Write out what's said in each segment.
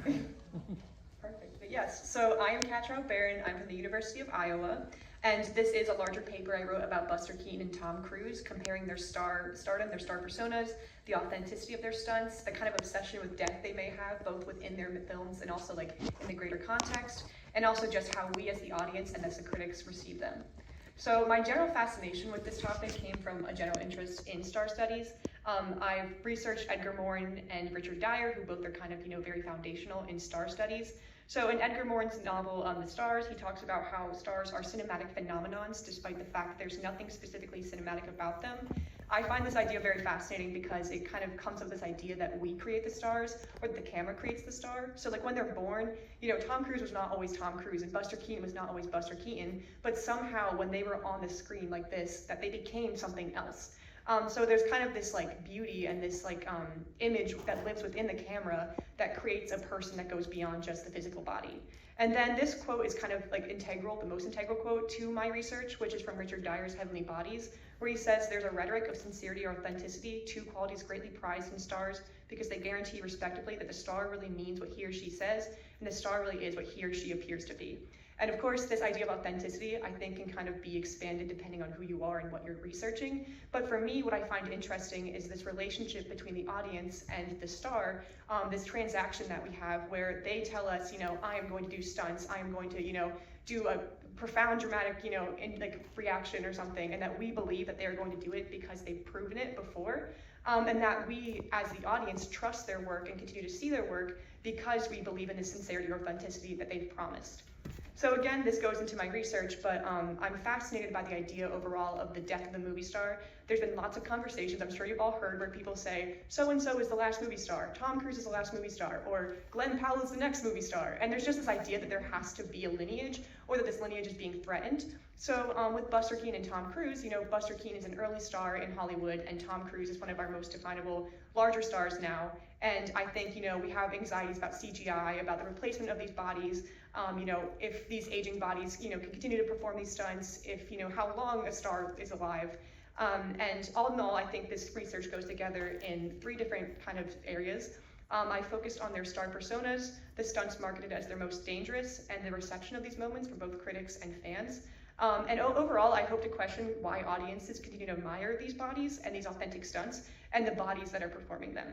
Perfect. But yes, so I am Trout-Baron. I'm from the University of Iowa, and this is a larger paper I wrote about Buster Keaton and Tom Cruise, comparing their stardom, their star personas, the authenticity of their stunts, the kind of obsession with death they may have, both within their films and also like in the greater context, and also just how we as the audience and as the critics receive them. So my general fascination with this topic came from a general interest in star studies. I've researched Edgar Morin and Richard Dyer, who both are kind of, very foundational in star studies. So in Edgar Morin's novel, The Stars, he talks about how stars are cinematic phenomenons, despite the fact there's nothing specifically cinematic about them. I find this idea very fascinating because it kind of comes up with this idea that we create the stars, or that the camera creates the star. So like when they're born, Tom Cruise was not always Tom Cruise, and Buster Keaton was not always Buster Keaton, but somehow when they were on the screen like this, that they became something else. So there's kind of this like beauty and this like image that lives within the camera that creates a person that goes beyond just the physical body. And then this quote is kind of like integral, the most integral quote to my research, which is from Richard Dyer's Heavenly Bodies, where he says there's a rhetoric of sincerity or authenticity, two qualities greatly prized in stars because they guarantee respectively that the star really means what he or she says, and the star really is what he or she appears to be. And of course, this idea of authenticity, I think, can kind of be expanded depending on who you are and what you're researching. But for me, what I find interesting is this relationship between the audience and the star, this transaction that we have where they tell us, I am going to do stunts, I am going to, do a profound dramatic, reaction or something, and that we believe that they're going to do it because they've proven it before. And that we, as the audience, trust their work and continue to see their work because we believe in the sincerity or authenticity that they've promised. So again, this goes into my research, but I'm fascinated by the idea overall of the death of the movie star. There's been lots of conversations, I'm sure you've all heard, where people say, so-and-so is the last movie star, Tom Cruise is the last movie star, or Glenn Powell is the next movie star. And there's just this idea that there has to be a lineage, or that this lineage is being threatened. So with Buster Keaton and Tom Cruise, Buster Keaton is an early star in Hollywood, and Tom Cruise is one of our most definable, larger stars now. And I think, we have anxieties about CGI, about the replacement of these bodies, if these aging bodies, can continue to perform these stunts, if, how long a star is alive. And all in all, I think this research goes together in three different kind of areas. I focused on their star personas, the stunts marketed as their most dangerous, and the reception of these moments from both critics and fans. And overall, I hope to question why audiences continue to admire these bodies and these authentic stunts and the bodies that are performing them.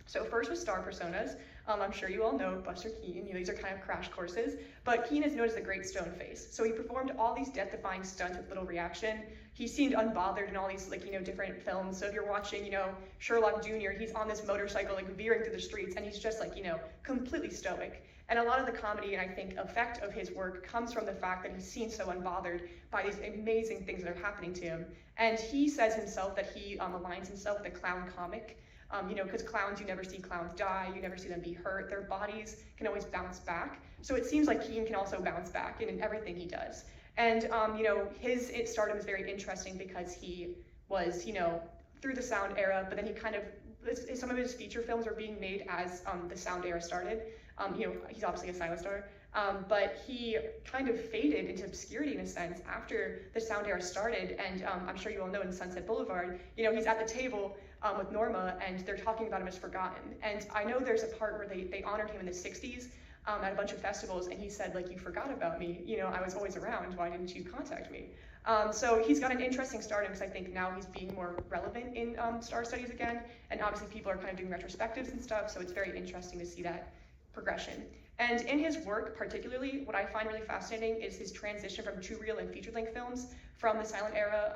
So first with star personas, I'm sure you all know Buster Keaton, these are kind of crash courses, but Keaton is known as the Great Stone Face. So he performed all these death-defying stunts with little reaction. He seemed unbothered in all these different films. So if you're watching, Sherlock Jr., he's on this motorcycle veering through the streets, and he's just completely stoic. And a lot of the comedy and I think effect of his work comes from the fact that he's seen so unbothered by these amazing things that are happening to him. And he says himself that he aligns himself with a clown comic. Because clowns, you never see clowns die, you never see them be hurt, their bodies can always bounce back. So it seems like Keaton can also bounce back in everything he does. And, his stardom is very interesting because he was, through the sound era, but then he kind of, some of his feature films are being made as the sound era started. He's obviously a silent star, but he kind of faded into obscurity in a sense after the sound era started. And I'm sure you all know in Sunset Boulevard, he's at the table with Norma, and they're talking about him as forgotten. And I know there's a part where they honored him in the 60s at a bunch of festivals, and he said, you forgot about me. I was always around. Why didn't you contact me? So he's got an interesting stardom because I think now he's being more relevant in star studies again. And obviously people are kind of doing retrospectives and stuff, so it's very interesting to see that progression. And in his work particularly, what I find really fascinating is his transition from two reel and feature-length films from the silent era,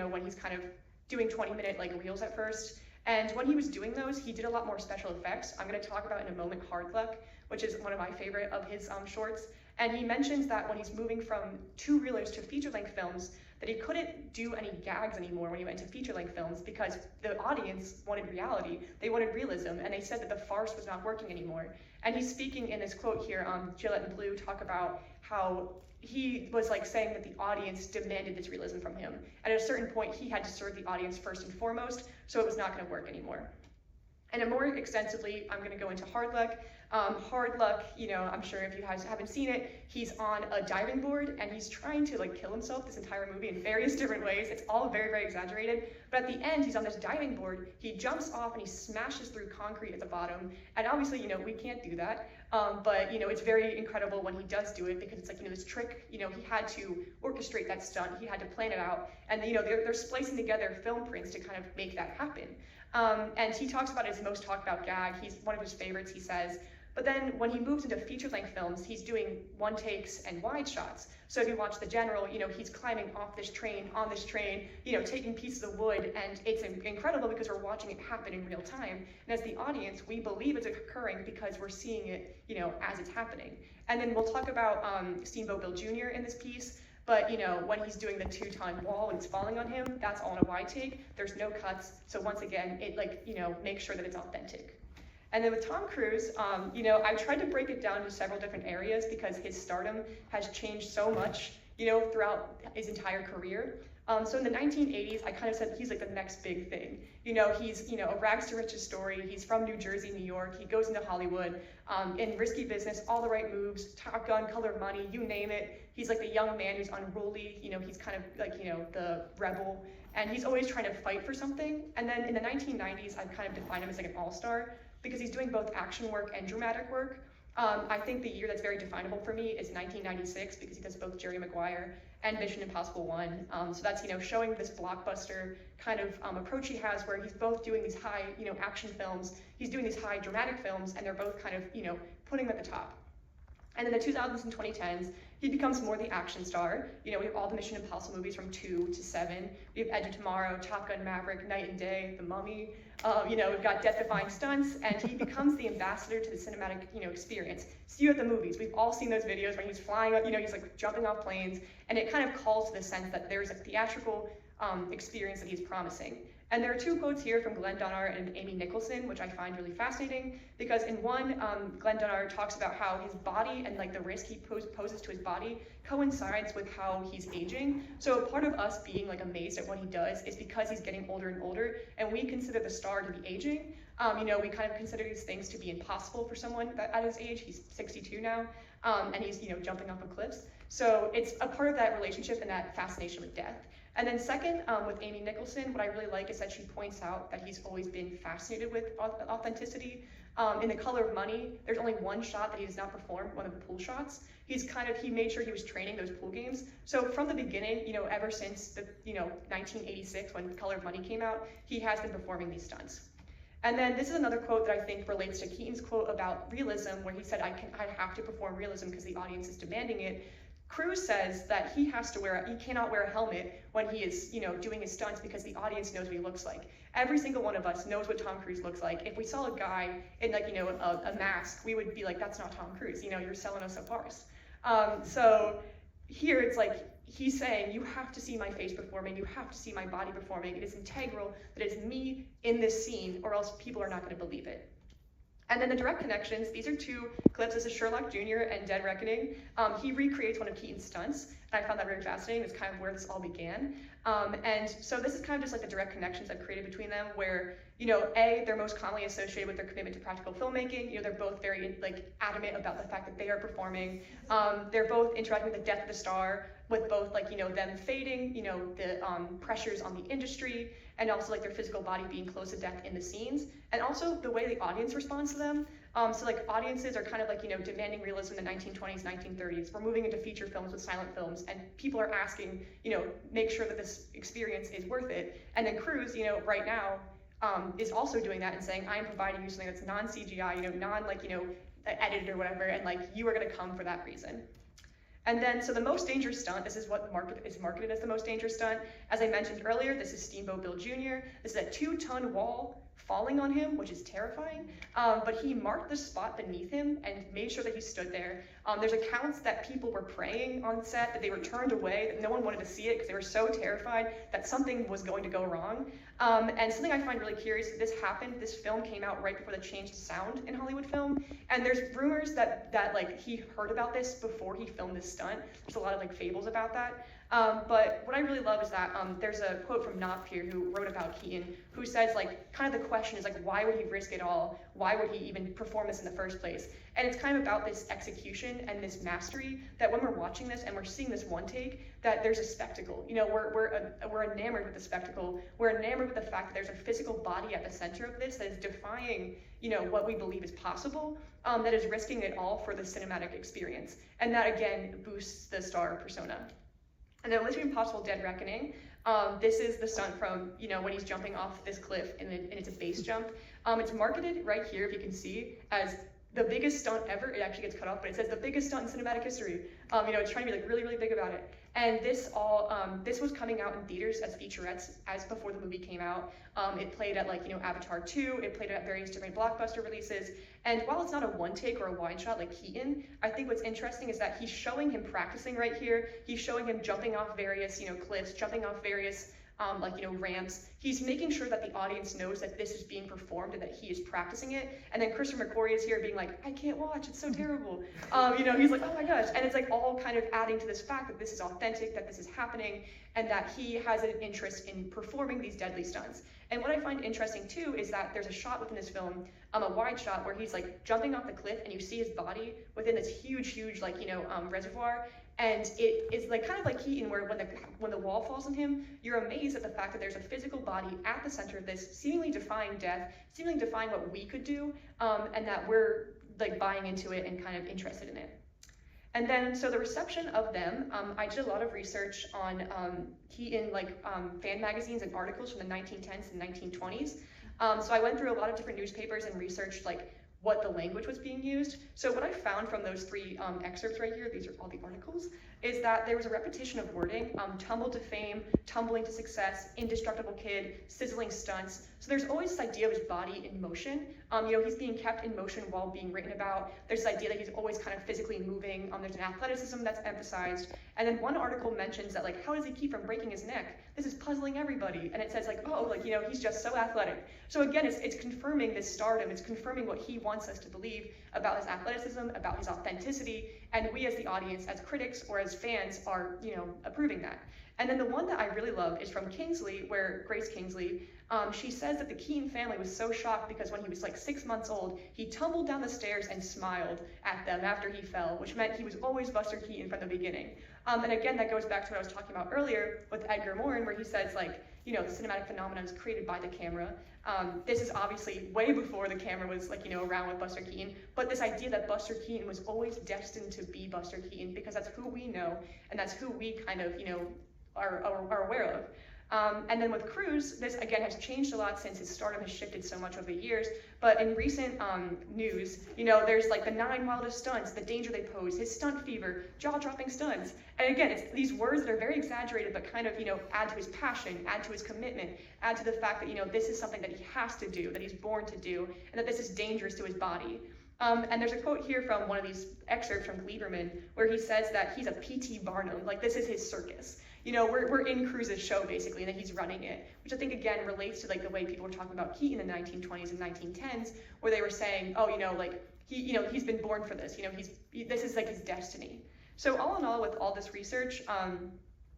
when he's kind of doing 20-minute reels at first. And when he was doing those, he did a lot more special effects. I'm going to talk about in a moment Hard Luck, which is one of my favorite of his shorts. And he mentions that when he's moving from two reelers to feature-length films, that he couldn't do any gags anymore when he went to feature-length films because the audience wanted reality, they wanted realism, and they said that the farce was not working anymore. And he's speaking in this quote here on Gillette and Blue, talk about how he was saying that the audience demanded this realism from him. And at a certain point, he had to serve the audience first and foremost, so it was not going to work anymore. And more extensively, I'm going to go into Hard Luck. Hard Luck, I'm sure if you guys haven't seen it, he's on a diving board and he's trying to kill himself this entire movie in various different ways. It's all very, very exaggerated. But at the end, he's on this diving board, he jumps off and he smashes through concrete at the bottom. And obviously, we can't do that. But it's very incredible when he does do it, because it's this trick, he had to orchestrate that stunt, he had to plan it out. And they're splicing together film prints to kind of make that happen. And he talks about it as his most talked about gag. He's one of his favorites, he says. But then when he moves into feature-length films, he's doing one takes and wide shots. So if you watch The General, he's climbing off this train, on this train, taking pieces of wood, and it's incredible because we're watching it happen in real time. And as the audience, we believe it's occurring because we're seeing it, as it's happening. And then we'll talk about Steamboat Bill Jr. in this piece. But when he's doing the 2-ton wall and it's falling on him, that's all in a wide take. There's no cuts. So once again, it makes sure that it's authentic. And then with Tom Cruise, I tried to break it down into several different areas because his stardom has changed so much, throughout his entire career. So in the 1980s, I kind of said he's the next big thing. He's a rags to riches story. He's from New Jersey, New York. He goes into Hollywood in Risky Business, All the Right Moves, Top Gun, Color of Money, you name it. He's the young man who's unruly. He's kind of the rebel, and he's always trying to fight for something. And then in the 1990s, I've kind of defined him as an all-star because he's doing both action work and dramatic work. I think the year that's very definable for me is 1996 because he does both Jerry Maguire and Mission Impossible 1. So that's, showing this blockbuster kind of approach he has where he's both doing these high, action films, he's doing these high dramatic films, and they're both kind of, putting him at the top. And in the 2000s and 2010s, he becomes more the action star. We have all the Mission Impossible movies from 2 to 7. We have Edge of Tomorrow, Top Gun Maverick, Night and Day, The Mummy. We've got death-defying stunts, and he becomes the ambassador to the cinematic, experience. See you at the movies. We've all seen those videos where he's flying up, he's jumping off planes, and it kind of calls to the sense that there's a theatrical experience that he's promising. And there are 2 quotes here from Glenn Dunbar and Amy Nicholson, which I find really fascinating, because in one, Glenn Dunbar talks about how his body and the risk he poses to his body coincides with how he's aging. So part of us being amazed at what he does is because he's getting older and older, and we consider the star to be aging. We kind of consider these things to be impossible for someone at his age. He's 62 now, and he's jumping off of cliffs. So it's a part of that relationship and that fascination with death. And then second, with Amy Nicholson, what I really like is that she points out that he's always been fascinated with authenticity. In The Color of Money, there's only one shot that he does not perform, one of the pool shots. He made sure he was training those pool games. So from the beginning, ever since the 1986 when Color of Money came out, he has been performing these stunts. And then this is another quote that I think relates to Keaton's quote about realism, where he said, I have to perform realism because the audience is demanding it. Cruise says that he cannot wear a helmet when he is, doing his stunts because the audience knows what he looks like. Every single one of us knows what Tom Cruise looks like. If we saw a guy in a mask, we would be like, that's not Tom Cruise, you're selling us a farce. So here it's he's saying, you have to see my face performing, you have to see my body performing. It is integral that it is me in this scene, or else people are not going to believe it. And then the direct connections, these are 2 clips. This is Sherlock Jr. and Dead Reckoning. He recreates one of Keaton's stunts, and I found that very fascinating. It's kind of where this all began. And so this is kind of just the direct connections I've created between them, where, they're most commonly associated with their commitment to practical filmmaking. They're both very adamant about the fact that they are performing. They're both interacting with the death of the star, with both them fading, the pressures on the industry, and also their physical body being close to death in the scenes, and also the way the audience responds to them. So audiences are kind of demanding realism in the 1920s, 1930s. We're moving into feature films with silent films, and people are asking, make sure that this experience is worth it. And then Cruise, right now, is also doing that and saying, I am providing you something that's non-CGI, edited or whatever, and you are gonna come for that reason. And then, so the most dangerous stunt, this is what is marketed as the most dangerous stunt. As I mentioned earlier, this is Steamboat Bill Jr. This is a 2-ton wall falling on him, which is terrifying. But he marked the spot beneath him and made sure that he stood there. There's accounts that people were praying on set, that they were turned away, that no one wanted to see it because they were so terrified that something was going to go wrong. And something I find really curious, this film came out right before the change to sound in Hollywood film. And there's rumors that he heard about this before he filmed this stunt. There's a lot of fables about that. But what I really love is that there's a quote from Knopf here who wrote about Keaton, who says, like, kind of the question is, like, why would he risk it all? Why would he even perform this in the first place? And it's kind of about this execution and this mastery that when we're watching this and we're seeing this one take, that there's a spectacle. You know, we're enamored with the spectacle. We're enamored with the fact that there's a physical body at the center of this that is defying, you know, what we believe is possible, that is risking it all for the cinematic experience. And that, again, boosts the star persona. And then Mission Impossible Dead Reckoning, this is the stunt from, you know, when he's jumping off this cliff, and it's a base jump. It's marketed right here, if you can see, as the biggest stunt ever. It actually gets cut off, but it says the biggest stunt in cinematic history. You know, it's trying to be like really, really big about it. And this was coming out in theaters as featurettes as before the movie came out. It played at, like, you know, Avatar 2, it played at various different Blockbuster releases. And while it's not a one take or a wide shot like Keaton, I think what's interesting is that he's showing him practicing right here. He's showing him jumping off various, you know, cliffs, jumping off various like, you know, ramps. He's making sure that the audience knows that this is being performed and that he is practicing it. And then Christopher McQuarrie is here being like, I can't watch, it's so terrible. You know, he's like, oh my gosh. And it's like all kind of adding to this fact that this is authentic, that this is happening, and that he has an interest in performing these deadly stunts. And what I find interesting too is that there's a shot within this film, a wide shot where he's like jumping off the cliff and you see his body within this huge, like, you know, reservoir. And it is like kind of like Keaton, where when the wall falls on him, you're amazed at the fact that there's a physical body at the center of this, seemingly defying death, seemingly defying what we could do, and that we're like buying into it and kind of interested in it. And then, so the reception of them, I did a lot of research on Keaton, like fan magazines and articles from the 1910s and 1920s. So I went through a lot of different newspapers and researched like what the language was being used. So what I found from those three excerpts right here, these are all the articles, is that there was a repetition of wording, tumble to fame, tumbling to success, indestructible kid, sizzling stunts. So there's always this idea of his body in motion. You know, he's being kept in motion while being written about. There's this idea that he's always kind of physically moving. There's an athleticism that's emphasized. And then one article mentions that, like, how does he keep from breaking his neck? This is puzzling everybody. And it says, like, oh, like, you know, he's just so athletic. So again, it's confirming this stardom. It's confirming what he wants us to believe about his athleticism, about his authenticity. And we as the audience, as critics or as fans, are, you know, approving that. And then the one that I really love is from Kingsley, where Grace Kingsley, she says that the Keaton family was so shocked because when he was like 6 months old, he tumbled down the stairs and smiled at them after he fell, which meant he was always Buster Keaton from the beginning. And again, that goes back to what I was talking about earlier with Edgar Morin, where he says, like, you know, the cinematic phenomenon is created by the camera. This is obviously way before the camera was, like, you know, around with Buster Keaton, but this idea that Buster Keaton was always destined to be Buster Keaton because that's who we know and that's who we kind of, you know, are aware of. And then with Cruise, this again has changed a lot since his stardom has shifted so much over the years. But in recent news, you know, there's like the 9 wildest stunts, the danger they pose, his stunt fever, jaw-dropping stunts. And again, it's these words that are very exaggerated, but kind of, you know, add to his passion, add to his commitment, add to the fact that, you know, this is something that he has to do, that he's born to do, and that this is dangerous to his body. And there's a quote here from one of these excerpts from Lieberman where he says that he's a P.T. Barnum, like this is his circus. You know, we're in Cruise's show basically, and that he's running it, which I think again relates to like the way people were talking about Keaton in the 1920s and 1910s, where they were saying, oh, you know, like he's been born for this. You know, this is like his destiny. So all in all, with all this research,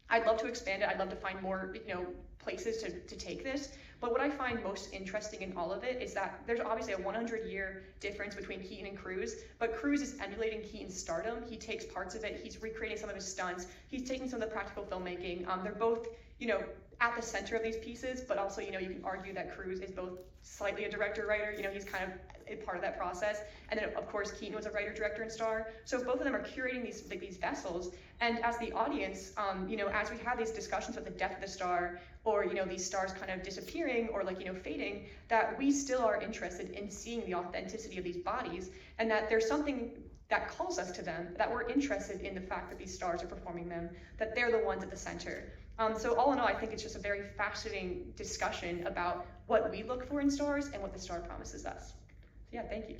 I'd love to expand it. I'd love to find more, you know, places to take this. But what I find most interesting in all of it is that there's obviously a 100-year difference between Keaton and Cruise, but Cruise is emulating Keaton's stardom. He takes parts of it. He's recreating some of his stunts. He's taking some of the practical filmmaking. They're both, you know, at the center of these pieces, but also, you know, you can argue that Cruise is both slightly a director-writer. You know, he's kind of a part of that process. And then, of course, Keaton was a writer, director, and star. So both of them are curating these vessels. And as the audience, you know, as we have these discussions with the death of the star, or, you know, these stars kind of disappearing or, like, you know, fading, that we still are interested in seeing the authenticity of these bodies, and that there's something that calls us to them, that we're interested in the fact that these stars are performing them, that they're the ones at the center. So all in all, I think it's just a very fascinating discussion about what we look for in stars and what the star promises us. So yeah, thank you.